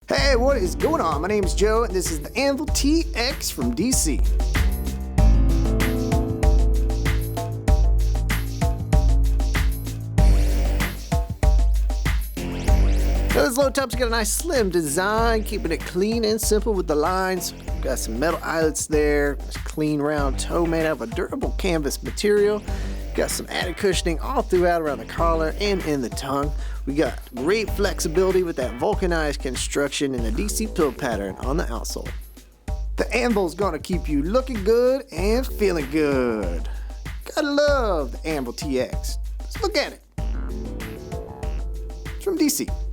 Hey, what is going on? My name is Joe, and this is the Anvil TX from DC. So this low top's got a nice slim design, keeping it clean and simple with the lines. We've got some metal eyelets there, clean round toe made out of a durable canvas material. Got some added cushioning all throughout around the collar and in the tongue. We got great flexibility with that vulcanized construction and the DC pill pattern on the outsole. The Anvil's gonna keep you looking good and feeling good. Gotta love the Anvil TX. Let's look at it. It's from DC.